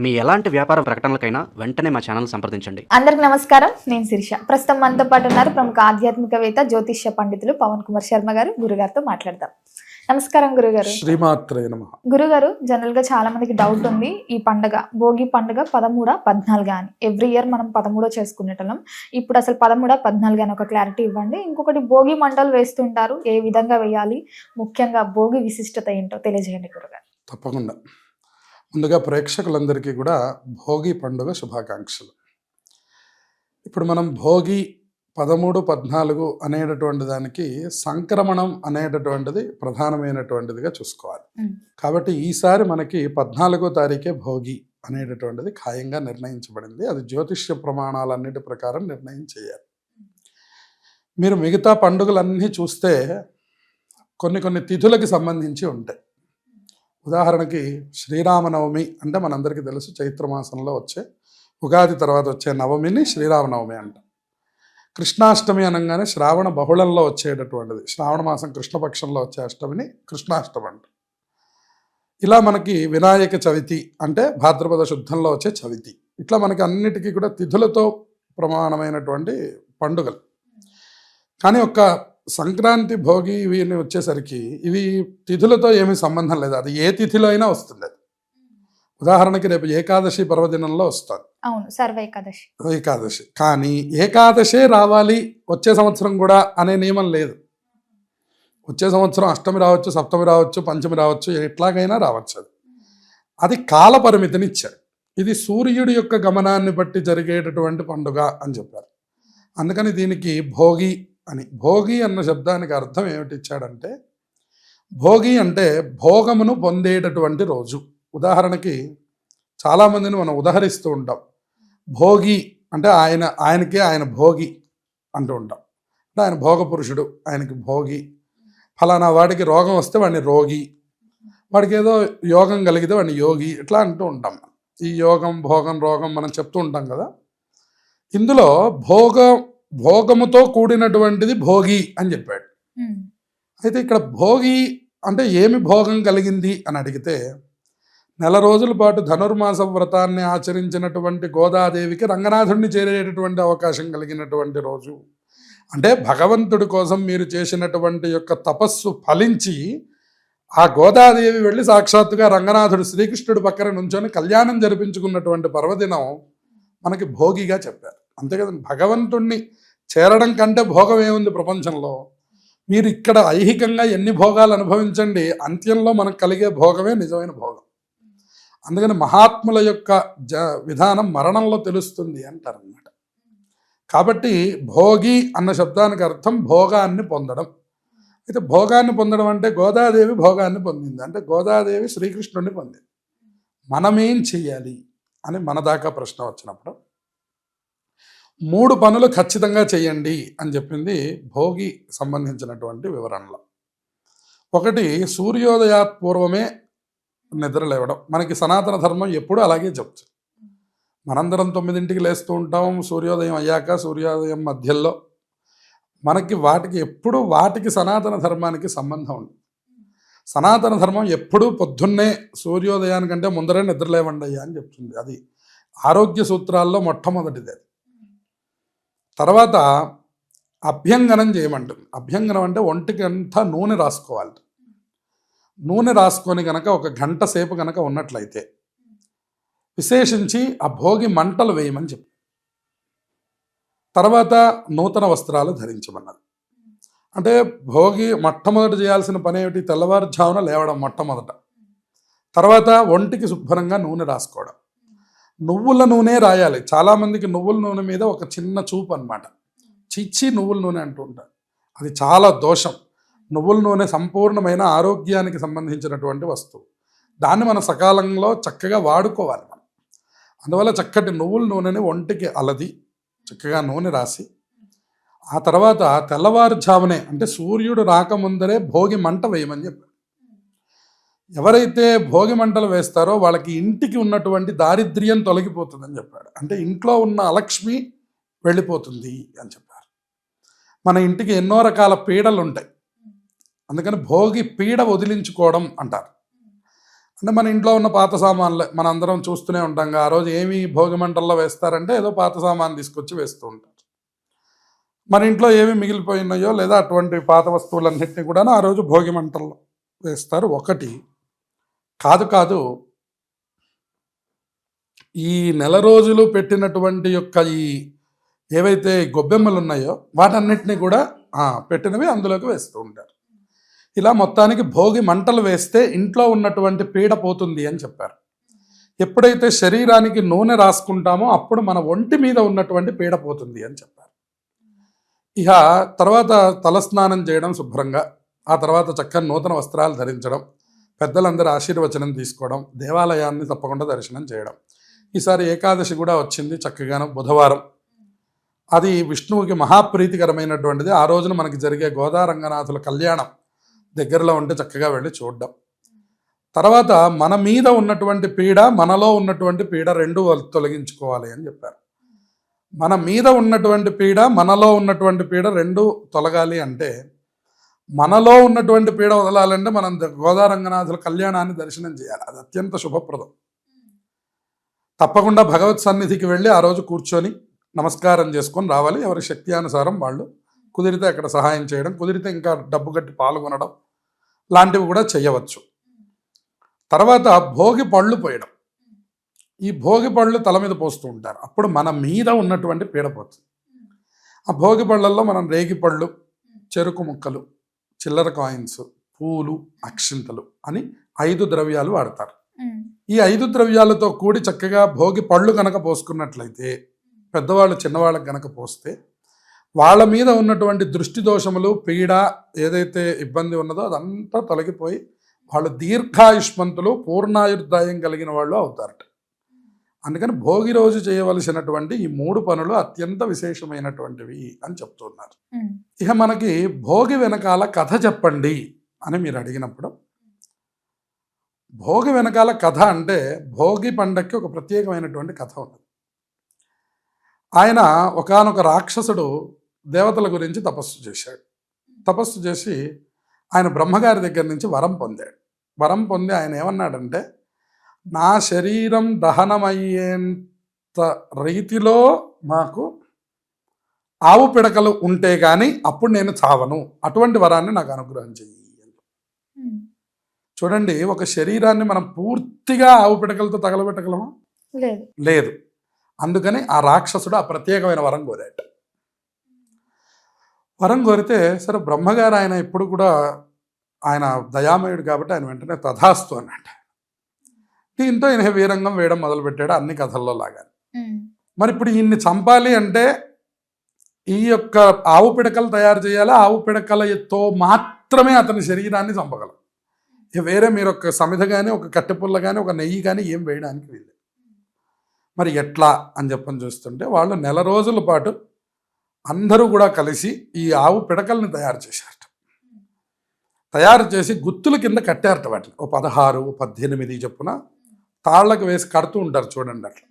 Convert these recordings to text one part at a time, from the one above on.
మీ ఎలాంటి వ్యాపార ప్రకటనలకైనా వెంటనే మా ఛానల్ సంప్రదించండి. అందరికి నమస్కారం. నేను శిరీష. ప్రస్తుతం మనతో పాటు ఉన్నారు ప్రముఖ ఆధ్యాత్మికవేత్త జ్యోతిష్య పండితులు పవన్ కుమార్ శర్మ గారు. గురుగారితో మాట్లాడదాం. నమస్కారం గురుగారు. శ్రీమాత్రే నమః. గురుగారు, జనరల్ గా చాలా మందికి డౌట్ ఉంది. ఈ పండుగ భోగి పండుగ 13, 14 అని ఎవ్రీ ఇయర్ మనం 13 చేసుకునేటోళ్ళం. ఇప్పుడు అసలు 13, 14 అని ఒక క్లారిటీ ఇవ్వండి. ఇంకొకటి, భోగి మంటలు వేస్తుంటారు, ఏ విధంగా వేయాలి, ముఖ్యంగా భోగి విశిష్టత ఏంటో తెలియజేయండి గురుగారు. తప్పకుండా. ముందుగా ప్రేక్షకులందరికీ కూడా భోగి పండుగ శుభాకాంక్షలు. ఇప్పుడు మనం భోగి 13, 14 అనేటటువంటి దానికి సంక్రమణం అనేటటువంటిది ప్రధానమైనటువంటిదిగా చూసుకోవాలి. కాబట్టి ఈసారి మనకి 14వ తారీఖే భోగి అనేటటువంటిది ఖాయంగా నిర్ణయించబడింది. అది జ్యోతిష్య ప్రమాణాలన్నిటి ప్రకారం నిర్ణయం చేయాలి. మీరు మిగతా పండుగలన్నీ చూస్తే కొన్ని తిథులకి సంబంధించి ఉంటాయి. ఉదాహరణకి శ్రీరామనవమి అంటే మనందరికీ తెలుసు, చైత్రమాసంలో వచ్చే ఉగాది తర్వాత వచ్చే నవమిని శ్రీరామనవమి అంట. కృష్ణాష్టమి అనగానే శ్రావణ బహుళంలో వచ్చేటటువంటిది, శ్రావణ మాసం కృష్ణపక్షంలో వచ్చే అష్టమిని కృష్ణాష్టమి అంట. ఇలా మనకి వినాయక చవితి అంటే భాద్రపద శుద్ధంలో వచ్చే చవితి. ఇట్లా మనకి అన్నిటికీ కూడా తిథులతో ప్రమాణమైనటువంటి పండుగలు. కానీ ఒక్క సంక్రాంతి, భోగి ఇవి వచ్చేసరికి ఇవి తిథులతో ఏమీ సంబంధం లేదు. అది ఏ తిథిలో అయినా వస్తుంది. అది ఉదాహరణకి రేపు ఏకాదశి పర్వదినంలో వస్తుంది. అవును, సర్వ ఏకాదశి. ఏకాదశి కానీ ఏకాదశే రావాలి వచ్చే సంవత్సరం కూడా అనే నియమం లేదు. వచ్చే సంవత్సరం అష్టమి రావచ్చు, సప్తమి రావచ్చు, పంచమి రావచ్చు, ఎట్లాగైనా రావచ్చు. అది కాల పరిమితిని ఇచ్చారు. ఇది సూర్యుడి యొక్క గమనాన్ని బట్టి జరిగేటటువంటి పండుగ అని చెప్పారు. అందుకని దీనికి భోగి అని. భోగి అన్న శబ్దానికి అర్థం ఏమిటి ఇచ్చాడంటే, భోగి అంటే భోగమును పొందేటటువంటి రోజు. ఉదాహరణకి చాలామందిని మనం ఉదాహరిస్తూ ఉంటాం. భోగి అంటే ఆయనకే ఆయన భోగి అంటూ ఉంటాం. అంటే ఆయన భోగ పురుషుడు, ఆయనకి భోగి. ఫలానా వాడికి రోగం వస్తే వాడిని రోగి, వాడికి ఏదో యోగం కలిగితే వాడిని యోగి, ఇట్లా అంటూ ఉంటాం. ఈ యోగం, భోగం, రోగం మనం చెప్తూ ఉంటాం కదా. ఇందులో భోగముతో కూడినటువంటిది భోగి అని చెప్పాడు. అయితే ఇక్కడ భోగి అంటే ఏమి భోగం కలిగింది అని అడిగితే, నెల రోజుల పాటు ధనుర్మాస వ్రతాన్ని ఆచరించినటువంటి గోదాదేవికి రంగనాథుడిని చేరేటటువంటి అవకాశం కలిగినటువంటి రోజు. అంటే భగవంతుడి కోసం మీరు చేసినటువంటి యొక్క తపస్సు ఫలించి ఆ గోదాదేవి వెళ్ళి సాక్షాత్తుగా రంగనాథుడు శ్రీకృష్ణుడి పక్కన నుంచొని కళ్యాణం జరిపించుకున్నటువంటి పర్వదినం మనకి భోగిగా చెప్పారు. అంతే కదా. భగవంతుణ్ణి చేరడం కంటే భోగం ఏముంది ప్రపంచంలో? మీరు ఇక్కడ ఐహికంగా ఎన్ని భోగాలు అనుభవించండి, అంత్యంలో మనకు కలిగే భోగమే నిజమైన భోగం. అందుకని మహాత్ముల యొక్క విధానం మరణంలో తెలుస్తుంది అంటారనమాట. కాబట్టి భోగి అన్న శబ్దానికి అర్థం భోగాన్ని పొందడం. అయితే భోగాన్ని పొందడం అంటే గోదాదేవి భోగాన్ని పొందింది, అంటే గోదాదేవి శ్రీకృష్ణుడిని పొందింది. మనమేం చెయ్యాలి అని మన దాకా ప్రశ్న వచ్చినప్పుడు 3 పనులు ఖచ్చితంగా చేయండి అని చెప్పింది భోగి సంబంధించినటువంటి వివరణలో. ఒకటి, సూర్యోదయాత్ పూర్వమే నిద్ర లేవడం. మనకి సనాతన ధర్మం ఎప్పుడూ అలాగే చెప్తుంది. మనందరం 9ంటికి లేస్తూ ఉంటాం. సూర్యోదయం అయ్యాక, సూర్యోదయం మధ్యలో మనకి వాటికి సనాతన ధర్మానికి సంబంధం ఉంది. సనాతన ధర్మం ఎప్పుడూ పొద్దున్నే సూర్యోదయానికంటే ముందరే నిద్ర లేవండి అయ్యా అని చెప్తుంది. అది ఆరోగ్య సూత్రాల్లో మొట్టమొదటిది. తర్వాత అభ్యంగనం చేయమంటుంది. అభ్యంగనం అంటే ఒంటికి అంతా నూనె రాసుకోవాలి. నూనె రాసుకొని కనుక 1 గంట సేపు కనుక ఉన్నట్లయితే విశేషించి ఆ భోగి మంటలు వేయమని చెప్పి, తర్వాత నూతన వస్త్రాలు ధరించమన్నది. అంటే భోగి మొట్టమొదట చేయాల్సిన పని ఏమిటి? తెల్లవారుజామున లేవడం మొట్టమొదట. తర్వాత ఒంటికి శుభ్రంగా నూనె రాసుకోవడం. నువ్వుల నూనె రాయాలి. చాలామందికి నువ్వుల నూనె మీద ఒక చిన్న చూపు అనమాట. చిచ్చి నువ్వుల నూనె అంటూ ఉంటారు. అది చాలా దోషం. నువ్వుల నూనె సంపూర్ణమైన ఆరోగ్యానికి సంబంధించినటువంటి వస్తువు. దాన్ని మనం సకాలంలో చక్కగా వాడుకోవాలి మనం. అందువల్ల చక్కటి నువ్వుల నూనెని ఒంటికి అలది చక్కగా నూనె రాసి, ఆ తర్వాత తెల్లవారుజామునే అంటే సూర్యుడు రాకముందరే భోగి మంట వేయమని చెప్పారు. ఎవరైతే భోగి మంటలు వేస్తారో వాళ్ళకి ఇంటికి ఉన్నటువంటి దారిద్ర్యం తొలగిపోతుందని చెప్పాడు. అంటే ఇంట్లో ఉన్న అలక్ష్మి వెళ్ళిపోతుంది అని చెప్పారు. మన ఇంటికి ఎన్నో రకాల పీడలు ఉంటాయి, అందుకని భోగి పీడ వదిలించుకోవడం అంటారు. అంటే మన ఇంట్లో ఉన్న పాత సామాన్లే మన అందరం చూస్తూనే ఉంటాం. ఆ రోజు ఏమి భోగి మంటల్లో వేస్తారంటే ఏదో పాత సామాన్ తీసుకొచ్చి వేస్తూ ఉంటారు. మన ఇంట్లో ఏమి మిగిలిపోయినాయో లేదా అటువంటి పాత వస్తువులన్నింటినీ కూడా ఆ రోజు భోగి మంటల్లో వేస్తారు. ఒకటి కాదు ఈ నెల రోజులు పెట్టినటువంటి యొక్క ఈ ఏవైతే గొబ్బెమ్మలు ఉన్నాయో వాటన్నిటిని కూడా పెట్టినవి అందులోకి వేస్తూ ఉంటారు. ఇలా మొత్తానికి భోగి మంటలు వేస్తే ఇంట్లో ఉన్నటువంటి పీడ పోతుంది అని చెప్పారు. ఎప్పుడైతే శరీరానికి నూనె రాసుకుంటామో అప్పుడు మన ఒంటి మీద ఉన్నటువంటి పీడ పోతుంది అని చెప్పారు. ఇక తర్వాత తలస్నానం చేయడం శుభ్రంగా, ఆ తర్వాత చక్కని నూతన వస్త్రాలు ధరించడం, పెద్దలందరూ ఆశీర్వచనం తీసుకోవడం, దేవాలయాన్ని తప్పకుండా దర్శనం చేయడం. ఈసారి ఏకాదశి కూడా వచ్చింది చక్కగాను బుధవారం. అది విష్ణువుకి మహాప్రీతికరమైనటువంటిది. ఆ రోజున మనకి జరిగే గోదారంగనాథుల కళ్యాణం దగ్గరలో ఉంటే చక్కగా వెళ్ళి చూడడం. తర్వాత మన మీద ఉన్నటువంటి పీడ, మనలో ఉన్నటువంటి పీడ రెండు తొలగించుకోవాలి అని చెప్పారు. మన మీద ఉన్నటువంటి పీడ, మనలో ఉన్నటువంటి పీడ రెండు తొలగాలి అంటే, మనలో ఉన్నటువంటి పీడ వదలాలంటే మనం గోదారంగనాథుల కళ్యాణాన్ని దర్శనం చేయాలి. అది అత్యంత శుభప్రదం. తప్పకుండా భగవత్ సన్నిధికి వెళ్ళి ఆ రోజు కూర్చొని నమస్కారం చేసుకొని రావాలి. ఎవరి శక్త్యానుసారం వాళ్ళు కుదిరితే అక్కడ సహాయం చేయడం, కుదిరితే ఇంకా డబ్బు కట్టి పాల్గొనడం లాంటివి కూడా చేయవచ్చు. తర్వాత భోగి పళ్ళు పోయడం. ఈ భోగి పళ్ళు తల మీద పోస్తూ ఉంటారు. అప్పుడు మన మీద ఉన్నటువంటి పీడ పోతుంది. ఆ భోగి పళ్ళల్లో మనం రేగి పళ్ళు, చెరుకు ముక్కలు, చిల్లర కాయిన్స్, పూలు, అక్షింతలు అని 5 ద్రవ్యాలు వాడతారు. ఈ 5 ద్రవ్యాలతో కూడి చక్కగా భోగి పళ్ళు కనుక పోసుకున్నట్లయితే, పెద్దవాళ్ళు చిన్నవాళ్ళకి కనుక పోస్తే వాళ్ళ మీద ఉన్నటువంటి దృష్టి దోషములు, పీడ ఏదైతే ఇబ్బంది ఉన్నదో అదంతా తొలగిపోయి వాళ్ళు దీర్ఘాయుష్మంతులు, పూర్ణాయుర్దాయం కలిగిన వాళ్ళు అవుతారట. అందుకని భోగి రోజు చేయవలసినటువంటి ఈ 3 పనులు అత్యంత విశేషమైనటువంటివి అని చెప్తున్నారు. ఇక మనకి భోగి వెనకాల కథ చెప్పండి అని మీరు అడిగినప్పుడు, భోగి వెనకాల కథ అంటే భోగి పండక్కి ఒక ప్రత్యేకమైనటువంటి కథ ఉంది. ఆయన ఒకానొక రాక్షసుడు దేవతల గురించి తపస్సు చేశాడు. తపస్సు చేసి ఆయన బ్రహ్మగారి దగ్గర నుంచి వరం పొందాడు. వరం పొంది ఆయన ఏమన్నాడంటే, నా శరీరం దహనమయ్యేంత రీతిలో మాకు ఆవు పిడకలు ఉంటే కానీ అప్పుడు నేను చావను, అటువంటి వరాన్ని నాకు అనుగ్రహం చెయ్యి. చూడండి, ఒక శరీరాన్ని మనం పూర్తిగా ఆవు పిడకలతో తగలబెట్టగలమా? లేదు. అందుకని ఆ రాక్షసుడు ఆ ప్రత్యేకమైన వరం కోరాట. వరం కోరితే సరే బ్రహ్మగారు ఆయన ఎప్పుడు కూడా ఆయన దయామయుడు కాబట్టి ఆయన వెంటనే తథాస్తు అన్నట్టు. దీంతో ఈయన వీరంగం వేయడం మొదలుపెట్టాడు, అన్ని కథల్లో లాగా. మరి ఇప్పుడు ఈయన్ని చంపాలి అంటే ఈ యొక్క ఆవు పిడకలు తయారు చేయాలి. ఆవు పిడకలతో మాత్రమే అతని శరీరాన్ని చంపగలం. వేరే మీరు ఒక సమిధ కానీ, ఒక కట్టెపుల్ల కానీ, ఒక నెయ్యి కానీ ఏం వేయడానికి వీళ్ళు. మరి ఎట్లా అని చెప్పని చూస్తుంటే వాళ్ళు 1 నెల రోజుల పాటు అందరూ కూడా కలిసి ఈ ఆవు పిడకల్ని తయారు చేశారట. తయారు చేసి గుత్తుల కింద కట్టారట. వాటిని 16, 18 చొప్పున తాళ్లకు వేసి కడుతూ ఉంటారు చూడండి. అట్లా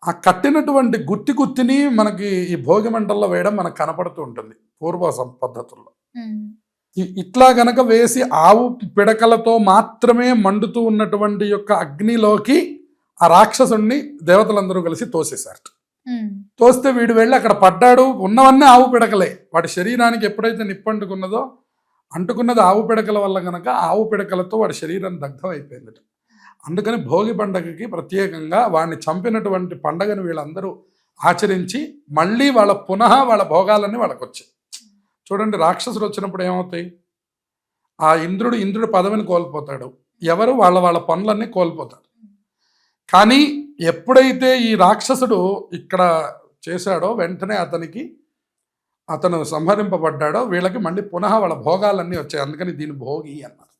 ఆ కట్టినటువంటి గుత్తిని మనకి ఈ భోగి మంటల్లో వేయడం మనకు కనపడుతూ ఉంటుంది పూర్వ పద్ధతుల్లో. ఇట్లా గనక వేసి ఆవు పిడకలతో మాత్రమే మండుతూ ఉన్నటువంటి యొక్క అగ్నిలోకి ఆ రాక్షసుణ్ణి దేవతలందరూ కలిసి తోసేశారట. తోస్తే వీడు వెళ్ళి అక్కడ పడ్డాడు. ఉన్నవన్నీ ఆవు పిడకలే. వాడి శరీరానికి ఎప్పుడైతే నిప్పంటుకున్నదో, అంటుకున్నది ఆవు పిడకల వల్ల గనక ఆవు పిడకలతో వాడి శరీరం దగ్ధం అయిపోయిందట. అందుకని భోగి పండగకి ప్రత్యేకంగా వాడిని చంపినటువంటి పండగను వీళ్ళందరూ ఆచరించి మళ్ళీ పునః వాళ్ళ భోగాలన్నీ వాళ్ళకి వచ్చాయి. చూడండి, రాక్షసుడు వచ్చినప్పుడు ఏమవుతాయి? ఆ ఇంద్రుడు పదవిని కోల్పోతాడు. ఎవరు వాళ్ళ పనులన్నీ కోల్పోతారు. కానీ ఎప్పుడైతే ఈ రాక్షసుడు ఇక్కడ చేశాడో వెంటనే అతను సంహరింపబడ్డాడో వీళ్ళకి మళ్ళీ పునః వాళ్ళ భోగాలన్నీ వచ్చాయి. అందుకని దీని భోగి అన్నారు.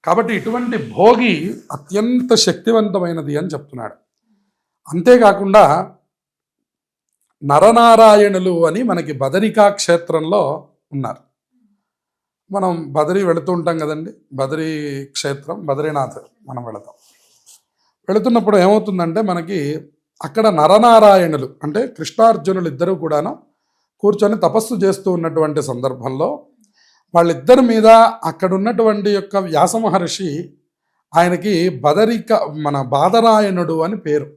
కాబట్టి ఇటువంటి భోగి అత్యంత శక్తివంతమైనది అని చెప్తున్నాడు. అంతేకాకుండా నరనారాయణులు అని మనకి బదరికా క్షేత్రంలో ఉన్నారు. మనం బదరి వెళుతూ ఉంటాం కదండి. బదరీ క్షేత్రం, బద్రీనాథ్ మనం వెళుతున్నప్పుడు ఏమవుతుందంటే మనకి అక్కడ నరనారాయణులు అంటే కృష్ణార్జునులు ఇద్దరు కూడాను కూర్చొని తపస్సు చేస్తూ ఉన్నటువంటి సందర్భంలో వాళ్ళిద్దరి మీద అక్కడ ఉన్నటువంటి యొక్క వ్యాస మహర్షి ఆయనకి మన బాదరాయణుడు అని పేరు.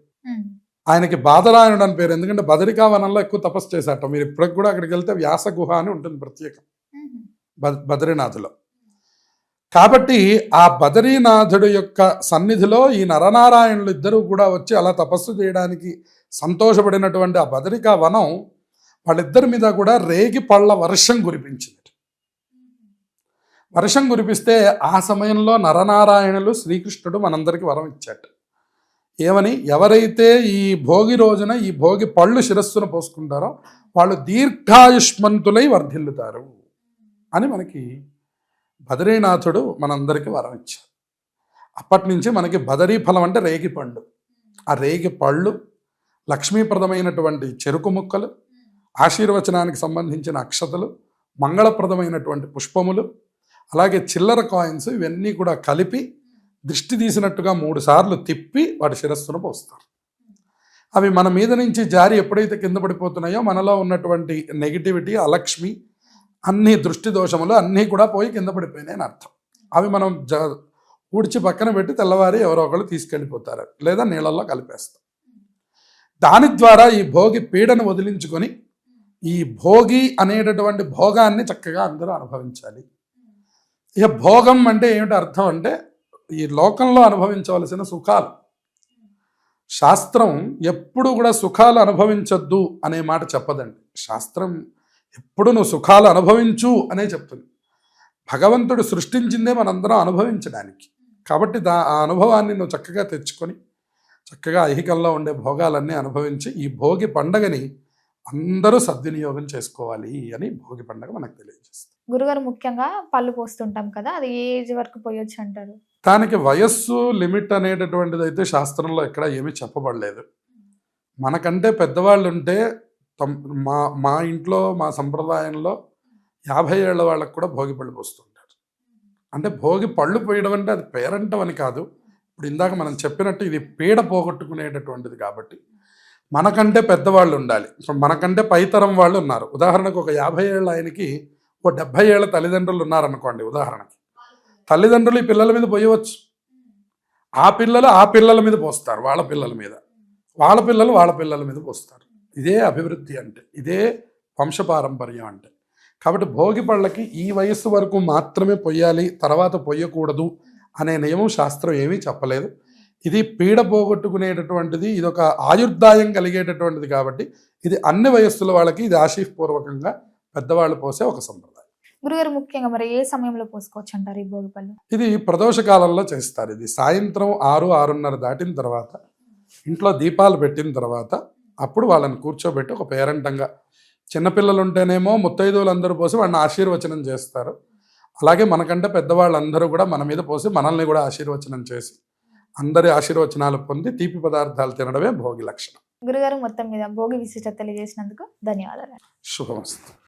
ఆయనకి బాదరాయణుడు అని పేరు ఎందుకంటే బదరికా వనంలో ఎక్కువ తపస్సు చేశాట. మీరు ఇప్పటికి కూడా అక్కడికి వెళ్తే వ్యాస గుహ అని ఉంటుంది ప్రత్యేకం బద్రీనాథులో. కాబట్టి ఆ బదరీనాథుడు యొక్క సన్నిధిలో ఈ నరనారాయణులు ఇద్దరూ కూడా వచ్చి అలా తపస్సు చేయడానికి సంతోషపడినటువంటి ఆ బదరికా వనం వాళ్ళిద్దరి మీద కూడా రేగి పళ్ళ వర్షం కురిపించింది. వర్షం కురిపిస్తే ఆ సమయంలో నరనారాయణులు శ్రీకృష్ణుడు మనందరికీ వరం ఇచ్చాట. ఏమని? ఎవరైతే ఈ భోగి రోజున ఈ భోగి పళ్ళు శిరస్సును పోసుకుంటారో వాళ్ళు దీర్ఘాయుష్మంతులై వర్ధిల్లుతారు అని మనకి బదరీనాథుడు మనందరికీ వరం ఇచ్చారు. అప్పటి నుంచి మనకి బదరీ ఫలం అంటే రేగి పండు. ఆ రేగి పళ్ళు, లక్ష్మీప్రదమైనటువంటి చెరుకు ముక్కలు, ఆశీర్వచనానికి సంబంధించిన అక్షతలు, మంగళప్రదమైనటువంటి పుష్పములు, అలాగే చిల్లర కాయిన్స్, ఇవన్నీ కూడా కలిపి దృష్టి తీసినట్టుగా 3 సార్లు తిప్పి వాటి శిరస్సును పోస్తారు. అవి మన మీద నుంచి జారి ఎప్పుడైతే కింద పడిపోతున్నాయో మనలో ఉన్నటువంటి నెగిటివిటీ, అలక్ష్మి, అన్ని దృష్టి దోషములు అన్నీ కూడా పోయి కింద పడిపోయినాయి అని అర్థం. అవి మనం ఊడ్చి పక్కన పెట్టి తెల్లవారి ఎవరో ఒకళ్ళు తీసుకెళ్ళిపోతారు లేదా నీళ్ళల్లో కలిపేస్తాం. దాని ద్వారా ఈ భోగి పీడను వదిలించుకొని ఈ భోగి అనేటటువంటి భోగాన్ని చక్కగా అందరూ అనుభవించాలి. ఇక భోగం అంటే ఏమిటి అర్థం అంటే ఈ లోకంలో అనుభవించవలసిన సుఖాలు. శాస్త్రం ఎప్పుడు కూడా సుఖాలు అనుభవించొద్దు అనే మాట చెప్పదండి. శాస్త్రం ఎప్పుడు నువ్వు సుఖాలు అనుభవించు అనే చెప్తుంది. భగవంతుడు సృష్టించిందే మనందరం అనుభవించడానికి. కాబట్టి ఆ అనుభవాన్ని నువ్వు చక్కగా తెచ్చుకొని చక్కగా ఐహికంలో ఉండే భోగాలన్నీ అనుభవించి ఈ భోగి పండగని అందరూ సద్వినియోగం చేసుకోవాలి అని భోగి పండుగ మనకు తెలియజేస్తుంది. గురుగారు, ముఖ్యంగా పళ్ళు పోస్తుంటాం కదా, అది ఏ ఏజ్ వరకు పోయొచ్చు అంటారు? దానికి వయస్సు లిమిట్ అనేటటువంటిది అయితే శాస్త్రంలో ఎక్కడ ఏమీ చెప్పబడలేదు. మనకంటే పెద్దవాళ్ళు ఉంటే మా ఇంట్లో మా సంప్రదాయంలో 50 ఏళ్ల వాళ్ళకు కూడా భోగి పళ్ళు పోస్తుంటారు. అంటే భోగి పళ్ళు పోయడం అంటే అది పేరంటం అని కాదు. ఇప్పుడు ఇందాక మనం చెప్పినట్టు ఇది పీడ పోగొట్టుకునేటటువంటిది కాబట్టి మనకంటే పెద్దవాళ్ళు ఉండాలి. ఇప్పుడు మనకంటే పైతరం వాళ్ళు ఉన్నారు. ఉదాహరణకు ఒక 50 ఏళ్ళ ఆయనకి ఓ 70 ఏళ్ళ తల్లిదండ్రులు ఉన్నారనుకోండి. ఉదాహరణకి తల్లిదండ్రులు ఈ పిల్లల మీద పోయవచ్చు. ఆ పిల్లల మీద పోస్తారు, వాళ్ళ పిల్లల మీద. వాళ్ళ పిల్లల మీద పోస్తారు. ఇదే అభివృద్ధి అంటే, ఇదే వంశపారంపర్యం అంటే. కాబట్టి భోగి పళ్ళకి ఈ వయస్సు వరకు మాత్రమే పొయ్యాలి, తర్వాత పొయ్యకూడదు అనే నియమం శాస్త్రం ఏమీ చెప్పలేదు. ఇది పీడ పోగొట్టుకునేటటువంటిది, ఇది ఒక ఆయుర్దాయం కలిగేటటువంటిది కాబట్టి ఇది అన్ని వయస్సుల వాళ్ళకి ఇది ఆశీర్పూర్వకంగా పెద్దవాళ్ళు పోసే ఒక సంప్రదాయం. గురుగారు, ముఖ్యంగా మరి ఏ సమయంలో పోసుకోవచ్చు అంటారు ఈ భోగి పళ్ళు? ఇది ప్రదోష కాలంలో చేస్తారు. ఇది సాయంత్రం 6-6:30 దాటిన తర్వాత ఇంట్లో దీపాలు పెట్టిన తర్వాత అప్పుడు వాళ్ళని కూర్చోబెట్టి ఒక పేరంటంగా, చిన్నపిల్లలు ఉంటేనేమో ముత్తైదువులందరూ పోసి వాళ్ళని ఆశీర్వచనం చేస్తారు. అలాగే మనకంటే పెద్దవాళ్ళందరూ కూడా మన మీద పోసి మనల్ని కూడా ఆశీర్వచనం చేసి అందరి ఆశీర్వచనాలు పొంది తీపి పదార్థాలు తినడమే భోగి లక్షణం. గురుగారు, మొత్తం మీద భోగి విశిష్టత తెలియజేసినందుకు ధన్యవాదాలు. శుభమస్తు.